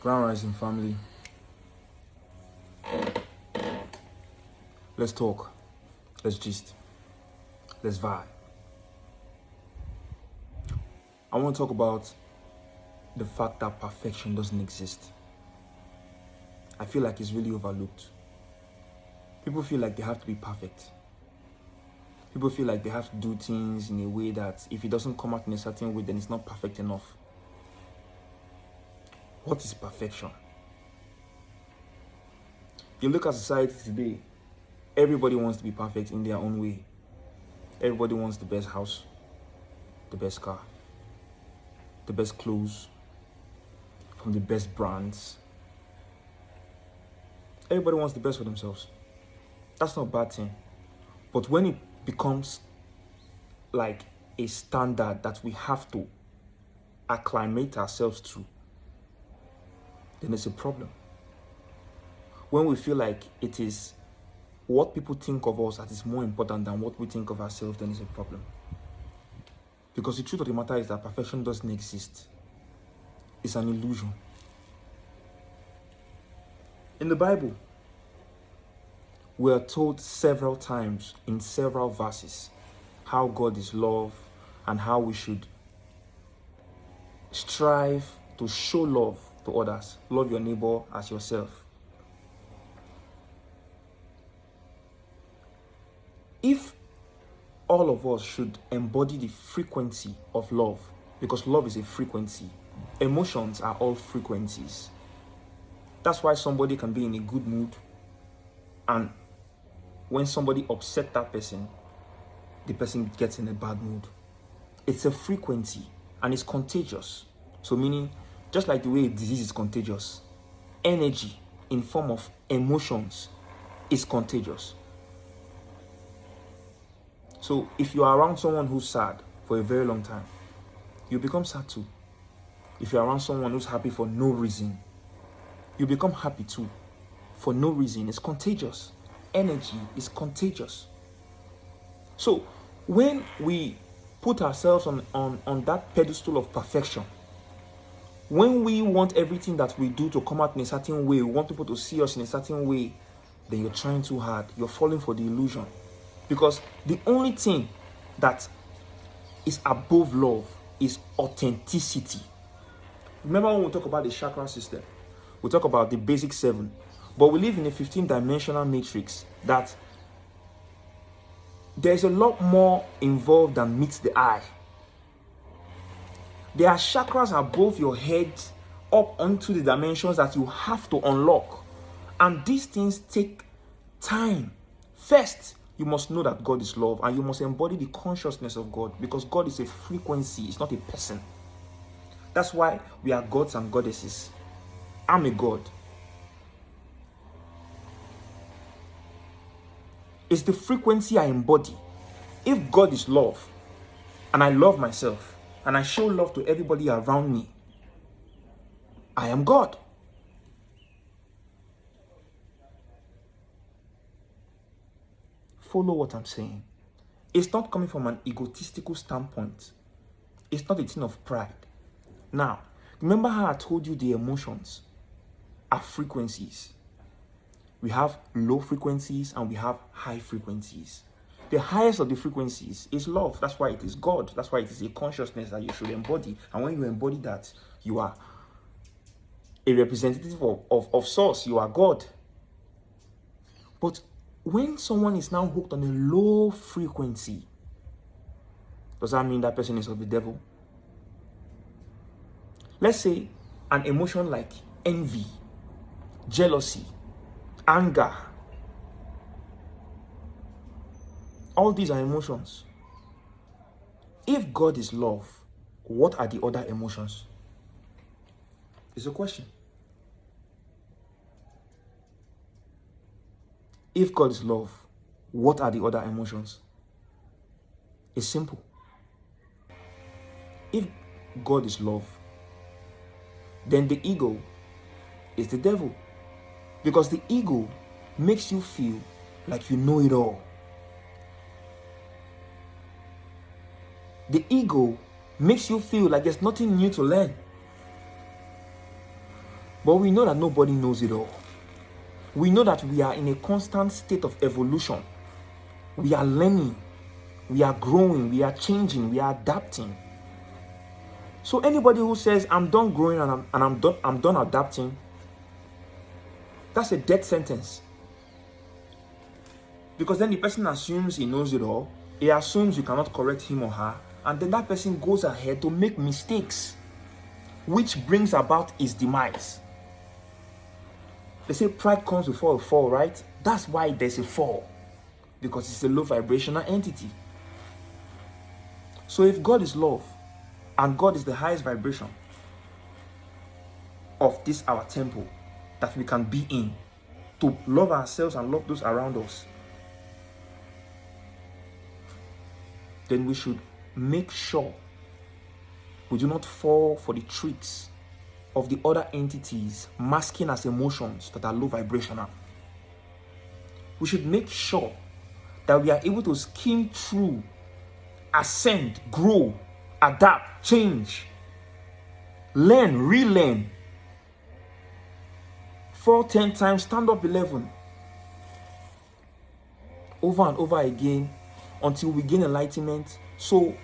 Grand Rising family. Let's talk. Let's gist. Let's vibe. I want to talk about the fact that perfection doesn't exist. I feel like it's really overlooked. People feel like they have to be perfect. People feel like they have to do things in a way that if it doesn't come out in a certain way, then it's not perfect enough. What is perfection? You look at society today, everybody wants to be perfect in their own way. Everybody wants the best house, the best car, the best clothes, from the best brands. Everybody wants the best for themselves. That's not a bad thing. But when it becomes like a standard that we have to acclimate ourselves to, then it's a problem. When we feel like it is what people think of us that is more important than what we think of ourselves, then it's a problem. Because the truth of the matter is that perfection doesn't exist. It's an illusion. In the Bible, we are told several times in several verses how God is love and how we should strive to show love to others. Love your neighbor as yourself. If all of us should embody the frequency of love, because love is a frequency, emotions are all frequencies. That's why somebody can be in a good mood, and when somebody upset that person, the person gets in a bad mood. It's a frequency and it's contagious. So meaning, just like the way a disease is contagious, energy in form of emotions is contagious. So if you are around someone who's sad for a very long time, you become sad too. If you're around someone who's happy for no reason, you become happy too. For no reason. It's contagious. Energy is contagious. So when we put ourselves on that pedestal of perfection, when we want everything that we do to come out in a certain way, we want people to see us in a certain way, then you're trying too hard. You're falling for the illusion. Because the only thing that is above love is authenticity. Remember when we talk about the chakra system, we talk about the basic 7, but we live in a 15-dimensional matrix that there's a lot more involved than meets the eye. There are chakras above your head up onto the dimensions that you have to unlock. And these things take time. First, you must know that God is love, and you must embody the consciousness of God, because God is a frequency, it's not a person. That's why we are gods and goddesses. I'm a god. It's the frequency I embody. If God is love, and I love myself, and I show love to everybody around me, I am God. Follow what I'm saying. It's not coming from an egotistical standpoint. It's not a thing of pride. Now, remember how I told you the emotions are frequencies. We have low frequencies and we have high frequencies. The highest of the frequencies is love. That's why it is God. That's why it is a consciousness that you should embody. And when you embody that, you are a representative of source. You are God. But when someone is now hooked on a low frequency, does that mean that person is of the devil? Let's say an emotion like envy, jealousy, anger. All these are emotions. If God is love, what are the other emotions? It's a question. If God is love, what are the other emotions? It's simple. If God is love, then the ego is the devil. Because the ego makes you feel like you know it all. The ego makes you feel like there's nothing new to learn. But we know that nobody knows it all. We know that we are in a constant state of evolution. We are learning, we are growing, we are changing, we are adapting. So anybody who says, I'm done growing and I'm done adapting, that's a death sentence. Because then the person assumes he knows it all, he assumes you cannot correct him or her, and then that person goes ahead to make mistakes, which brings about his demise. They say pride comes before a fall, right? That's why there's a fall, because it's a low vibrational entity. So if God is love, and God is the highest vibration of this our temple that we can be in, to love ourselves and love those around us, then we should make sure we do not fall for the tricks of the other entities masking as emotions that are low vibrational. We should make sure that we are able to skim through, ascend, grow, adapt, change, learn, relearn, fall 10 times, stand up 11, over and over again until we gain enlightenment. So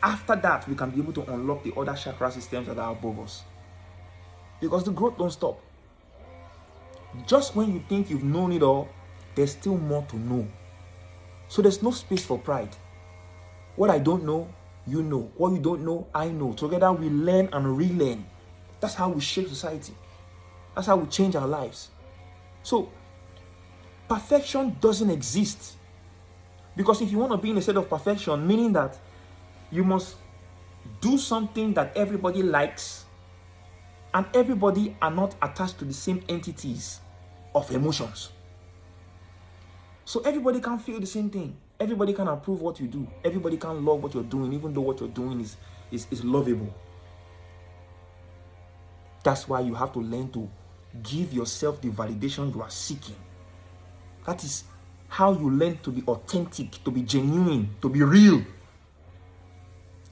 after that, we can be able to unlock the other chakra systems that are above us. Because the growth don't stop. Just when you think you've known it all, there's still more to know. So there's no space for pride. What I don't know, you know. What you don't know, I know. Together we learn and relearn. That's how we shape society. That's how we change our lives. So perfection doesn't exist. Because if you want to be in a state of perfection, meaning that you must do something that everybody likes, and everybody are not attached to the same entities of emotions. So everybody can feel the same thing. Everybody can approve what you do. Everybody can love what you're doing, even though what you're doing is lovable. That's why you have to learn to give yourself the validation you are seeking. That is how you learn to be authentic, to be genuine, to be real.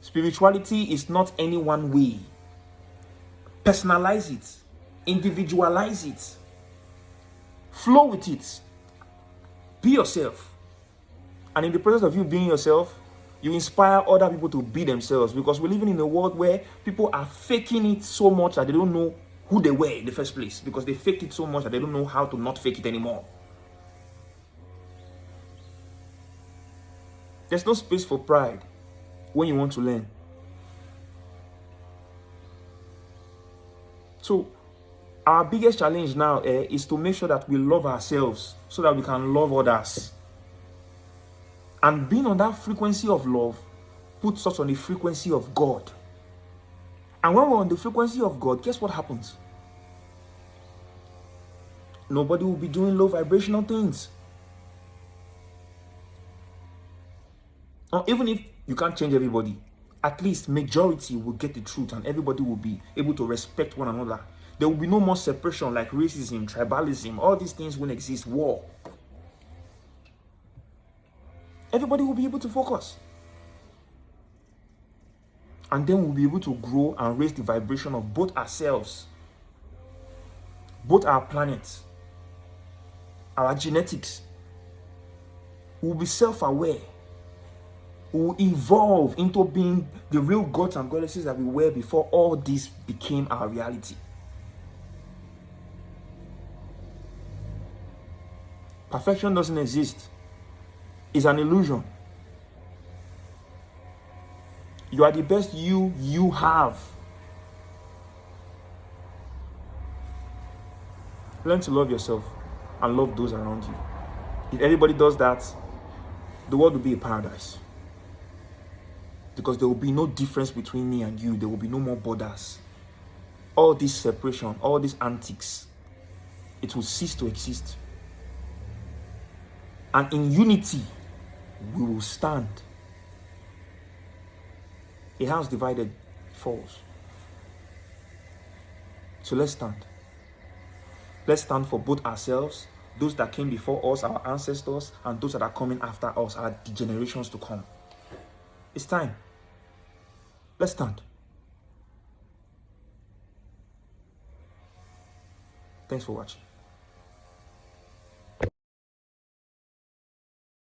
Spirituality is not any one way. Personalize it, individualize it, flow with it, be yourself. And in the process of you being yourself, you inspire other people to be themselves, because we're living in a world where people are faking it so much that they don't know who they were in the first place, because they faked it so much that they don't know how to not fake it anymore. There's no space for pride when you want to learn. So our biggest challenge now is to make sure that we love ourselves so that we can love others. And being on that frequency of love puts us on the frequency of God. And when we're on the frequency of God, guess what happens? Nobody will be doing low vibrational things. Or even if you can't change everybody, at least majority will get the truth and everybody will be able to respect one another. There will be no more separation like racism, tribalism, all these things won't exist, war. Everybody will be able to focus. And then we'll be able to grow and raise the vibration of both ourselves, both our planet, our genetics. We'll be self-aware. We'll evolve into being the real gods and goddesses that we were before all this became our reality. Perfection doesn't exist. It's an illusion. You are the best you have. Learn to love yourself and love those around you. If everybody does that, the world will be a paradise. Because there will be no difference between me and you. There will be no more borders. All this separation, all these antics, it will cease to exist. And in unity, we will stand. A house divided falls. So let's stand. Let's stand for both ourselves, those that came before us, our ancestors, and those that are coming after us, the generations to come. It's time. Let's stand. Thanks for watching.